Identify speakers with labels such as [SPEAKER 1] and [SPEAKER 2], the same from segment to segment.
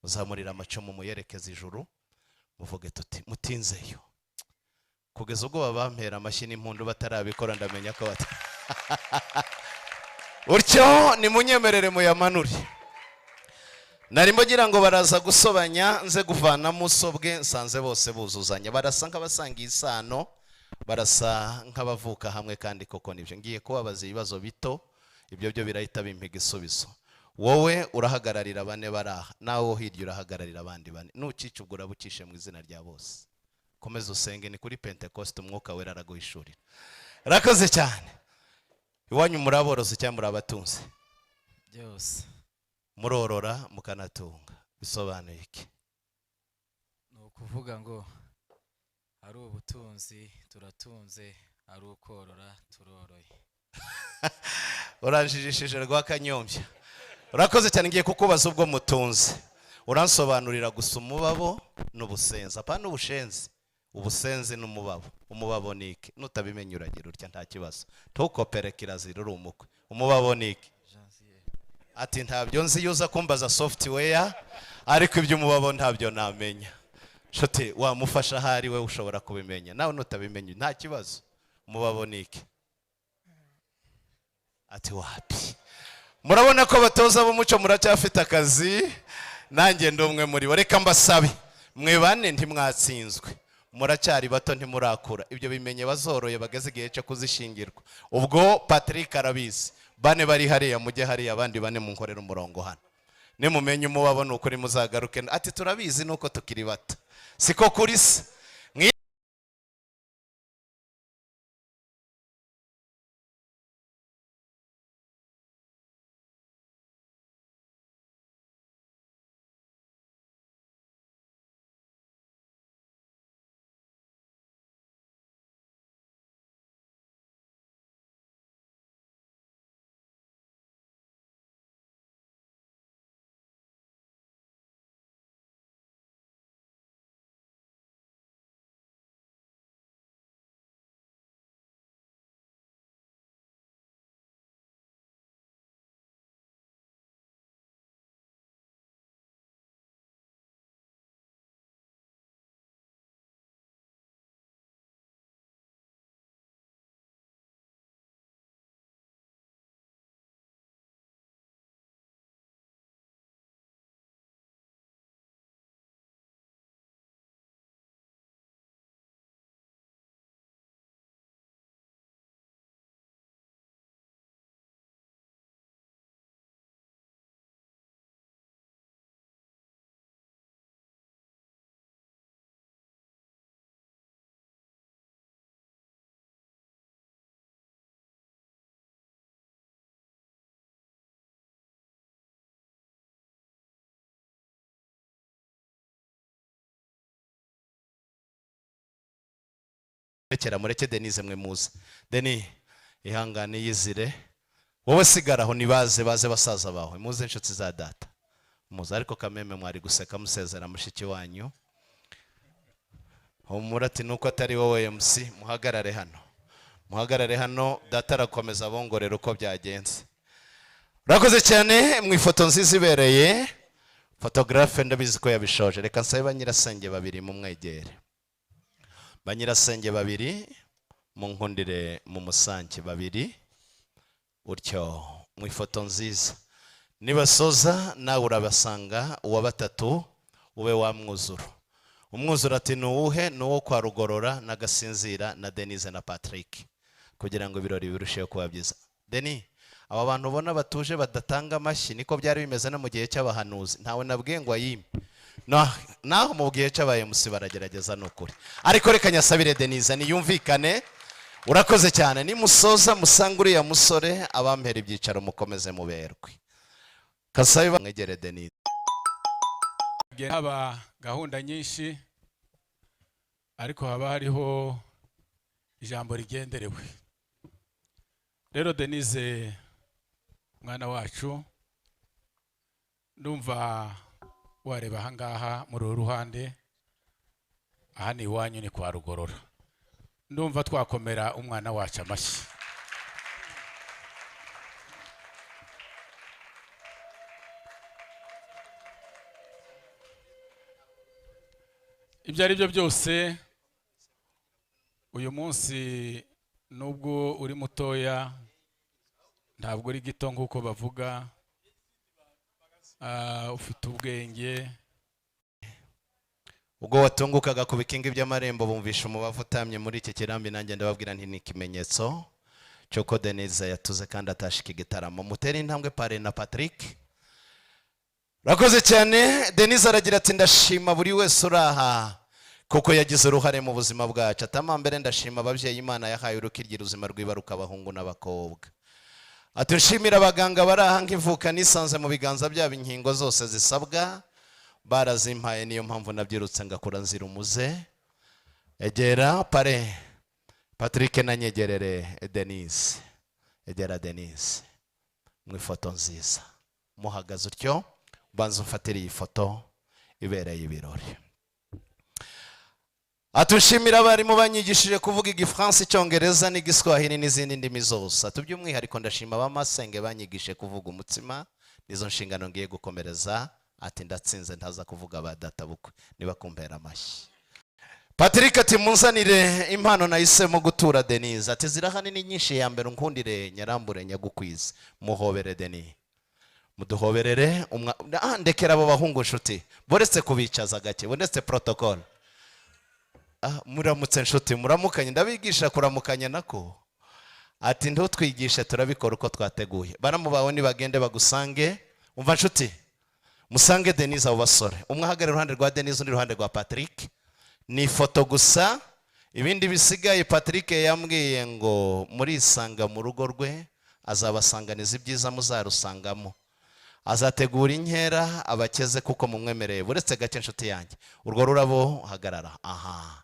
[SPEAKER 1] uzamurira amacumu muyerekeza ijuru muvuge tuti mutinzeyo kugeza ubwo babampera amashyi n'impundu batarabikora ndamenya ko bata uryo ni munyemerere muyamanure narimo ngira ngo baraza gusobanya nze kuvana musobwe nsanze bose buzuzanya barasa nk'abasanga isano barasa nk'abavuka hamwe kandi koko nibyo ngiye kubabaza ibibazo bito ibyo byo birahita bimpiga isubizo wowe urahagararira bane baraha nawe hirya urahagararira abandi bane nucica ubwo urabucishe mu izina rya bose komeza usenge ni kuri Pentecost umwuka wera araguhishurira rakoze cyane iwanyu muraboroze cyangwa murabatunze
[SPEAKER 2] byose
[SPEAKER 1] murorora mukanatunga bisobanuye iki
[SPEAKER 2] ni ukuvuga ngo ari ubutunzi turatunze ari ukorora turoroye
[SPEAKER 1] uranjijishije rwa kanyombya urakoze cyane ngiye kukubaza ubwo mutunze uransobanurira gusa umubabo n'ubusenzi apana ubushenzi ubusenzi n'umubabo umubabo niki nutabimenya uragira urya nta kibazo tukopere kirazira uri umukwe umubabo niki ati ntabyo nzi yuza kumbaza software ariko iby'umubabo ntabyo namenya shote wamufasha hari we ushobora kubimenya nawe nutabimenya nta kibazo umubabo niki ati wapi murabona ko batoza b'umuco muracyafite akazi nanjye ndumwe muri bo reka mbasabe mwe bane ntimwatsinzwe muracyari bato ntimurakura ibyo bimenye bazoroye bageze igihe cyo kuzishingirwa ubwo Patrick arabizi bane bari hariya mujye hariya abandi bane munkorera umurongo hano nimumenye umubabo n'ukuri muzagaruke ati turabizi nuko tukiri bato siko kuri se mureke Denise mwe muze Deni ihangane yizire wowe sigaraho nibaze baze basaza bawe muze inshuti za data muze ariko kameme mwari guseka musezera mushiki wanyu humurati nuko atari wowe MC muhagarare hano data arakomeza bongorera uko byagenze urakoze cyane mu ifoto nziza ibereye photographe ndabizi ko yabishoje reka nsabe banyirasenge babiri mu mwegere banyirasenge babiri mu nkundire mu musange babiri utyo mu ifoto nziza nibasoza nawe urabasanga uwa batatu ube wamwuzura umwuzura ati nuwuhe nuwo kwa Rugorora na Gasinzira na Denise na Patrick kugira ngo ibirori birusheho kuba byiza Deni aba bantu ubona batuje badatanga amashyi niko byari bimeze no mu gihe cy'abahanuzi ntawe nabwiye ngo ayime naho mu gihe cy'abaye musi baragerageza n'ukuri ariko reka nyasabire Denise niyumvikane urakoze cyane nimusoza musanga uriya musore abampera ibyicaro mukomeze muberwe kasabe bamwegere Denise
[SPEAKER 3] haba gahunda nyinshi ariko haba hariho ijambo rigenderewe rero Denise mwana wacu ndumva wareba ahangaha muri uruhande aha ni iwanyu ni kwa Rugorora ndumva twakomera umwana wacu amashyi ibyo ari byo byose uyu munsi nubwo uri mutoya ntabwo uri gito nk'uko bavuga, ufite ubwenge.
[SPEAKER 1] ubwo watungukaga ku bikingi by'amarembo bumvisha umubavu utamye muri iki kirambi, nanjye ndababwira nti ni ikimenyetso cy'uko Denise yatuze kandi atashika igitaramo. Mutere intambwe Pare na Patrick. Rakoze cyane. Denise aragira ati ndashima buri wese uraha kuko yagize uruhare mu buzima bwacu. Atamambere ndashima ababyeyi Imana yahaye urukiryi ruzima rwibaruka abahungu n'abakobwa. Ati nshimira abaganga baraha nk'ivuka nisanze mu biganza byabo, inkingo zose zisabwa barazimpaye, niyo mpamvu nabyirutse ngakura nzira umuze. Egera Pare Patrick na nyegerere Denise. Egera Denise mu ifoto nziza, muhagaze utyo, banza umfatire iyi foto ibereye ibirori. Atushimira abarimu banyigishije kuvuga Igifaransa, Icyongereza n'Igiswahili n'izindi ndimi zose. By'umwihariko ndashima abamasenge banyigishije kuvuga umutsima, nizo nshingano ngiye gukomereza. Ati ndatsinze ntaza kuvuga abadatabukwe niba kumpera amashyi. Patrick ati munzanire impano nahisemo gutura Denise. Ati zirahani ni nyinshi, ya mbere nkundire nyarambure nyagukwiza. Muhobere Denise, muduhoberere ndekera abo bahungu nshuti, boretse kubicaza gake, boretse protocol. Muramutse nshuti, muramukanye, ndabigisha kuramukanya nako. Ati ntutwigishe, turabikora uko twateguye. Baramubaho nibagende bagusange. Umva nshuti, musange Denise abo basore, umwe ahagarara iruhande rwa Denise undi iruhande rwa Patrick. Ni foto gusa, ibindi bisigaye Patrick yambwiye ngo murisanga mu rugo rwe, azabasanganiza ibyiza muzarusangamo. Azategura inkera abakeze kuko mumwemereye, buretse gake nshuti yanjye. Urwo rurabo hagarara. Aha.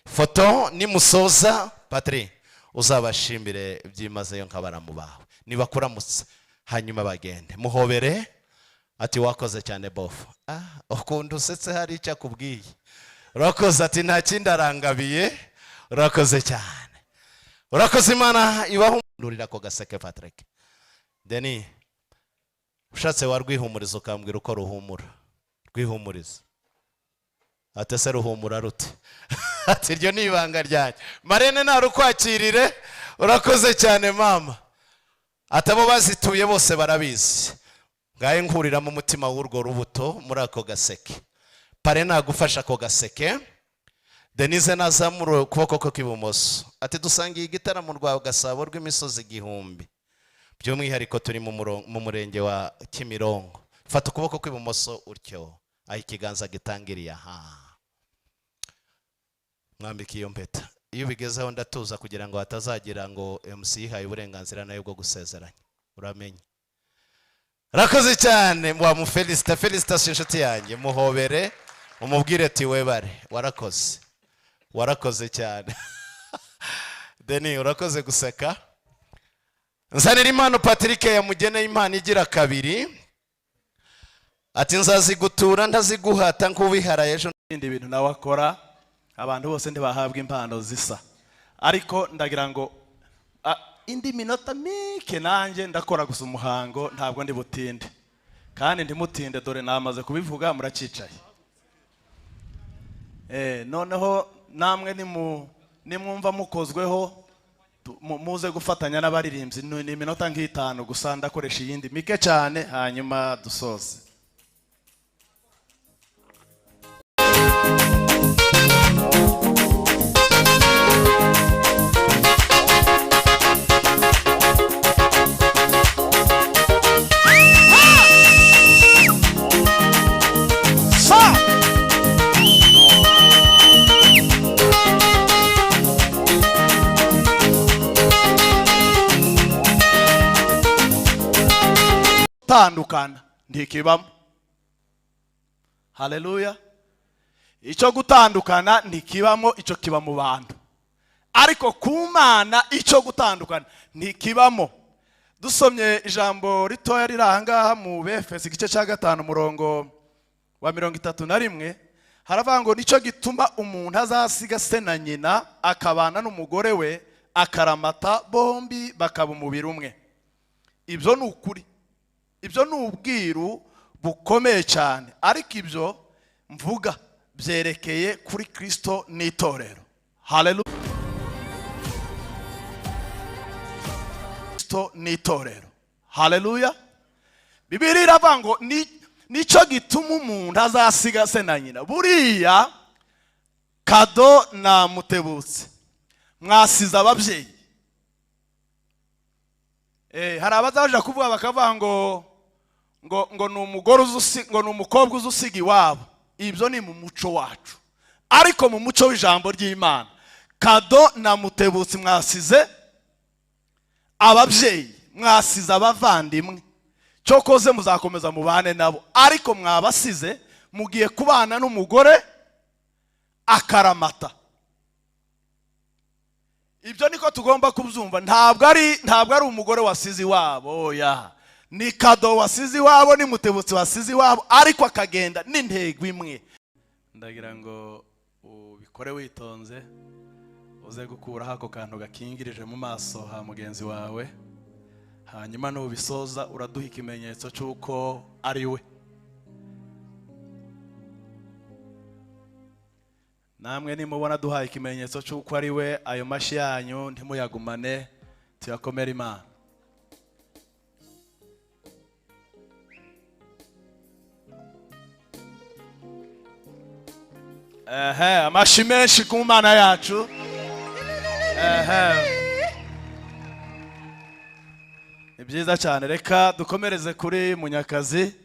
[SPEAKER 1] Foto nimusoza Patrick uzabashimire byimazeyo nk'abaramu bawe, nibakuramutse hanyuma bagende. Muhobere. Ati wakoze cyane bofu. Ukunda usetse hari icyo akubwiye. Urakoze. Ati nta kindi arangabiye. Urakoze cyane. Urakoze, Imana ibahumurira ko gaseke Patrick. Deni ushatse warwihumuriza ukambwira uko ruhumura. Rwihumuriza. Ati se ruhumura rute? Ati iryo ni ibanga ryanjye. Marene narukwakirire. Urakoze cyane mama. Atabo bazituye bose barabizi. Ngaye nkurira mu mutima w'urwo rubuto muri ako gaseke. Pare nagufasha ako gaseke. Denise nazamura ukuboko ko kw'ibumoso. Ati dusangiye igitaramo rwa Gasabo rw'imisozi 1000. By'umwihariko turi mu murenge wa Kimirongo. Fata ukuboko kw'ibumoso utyo, aho ikiganza gitangiriye. Aha. Mwambika iyo mpeta. Iyo bigezeho ndatuza kugira ngo hatazagira ngo MC yihaye uburenganzira nayo bwo gusezeranya. Uramenye. Rakoze cyane, felicitation nshuti yanjye. Muhobere umubwire ati webare, warakoze. Warakoze cyane. Deni urakoze guseka. Nzanira impano Patrick yamugeneye impano igira kabiri. Ati nzazigutura ntaziguhata nk'ubiharaye ejo.
[SPEAKER 4] Ibindi bintu nawe akora, abantu bose ntibahabwa impano zisa, ariko ndagira ngo indi minota mike nanjye ndakora gusa umuhango, ntabwo ndi butinde kandi ndimutinde, dore namaze kubivuga muracicaye. Noneho namwe nimwumva mukozweho muze gufatanya n'abaririmbyi. Ni iminota nk'itanu gusa, ndakoresha iyindi mike cyane hanyuma dusoze. Gutandukana ntikibamo. Haleluya. Icyo gutandukana ntikibamo, icyo kiba mu bantu. Ariko ku Mana icyo gutandukana ntikibamo. Dusomye ijambo ritoya riri aha ngaha mu Befeso igice cya 5 umurongo wa 31, haravuga ngo nicyo gituma umuntu azasiga se na nyina akabana n'umugore we, akaramata, bombi bakaba umubiri umwe. Ibyo ni ukuri. Ibyo ni ubwiru bukomeye cyane, ariko ibyo mvuga byerekeye kuri Kristo n'itorero. Haleluya. Kristo n'itorero. Haleluya. Bibiliya iravuga ngo nicyo gituma umuntu azasiga se na nyina. Buriya Kado na Mutebutsi mwasize ababyeyi. Hari abazaje kuvuga bakavuga ngo ni umugore ngo ni umukobwa uzusiga iwabo. Ibyo ni mu muco wacu, ariko mu muco w'ijambo ry'Imana Kado na Mutebutsi mwasize ababyeyi, mwasize abavandimwe. Cyokoze muzakomeza mubane nabo, ariko mwabasize mugiye kubana n'umugore akaramata. Ibyo niko tugomba kubyumva. Ntabwo ari umugore wasize iwabo, oya. Ni Kado wasize iwabo, ni Mutebutsi wasize iwabo, ariko akagenda n'intego imwe. Ndagira ngo ubikore witonze, uze gukuraho ako kantu gakingirije mu maso ha mugenzi wawe, hanyuma nubisoza uraduha ikimenyetso cy'uko ari we. Namwe nimubona duhaye ikimenyetso cy'uko ari we, ayo mashi yanyu ntimuyagumane, tuyakomere Imana. Amashi menshi ku Mana yacu. Ni byiza cyane. Reka dukomereze kuri Munyakazi.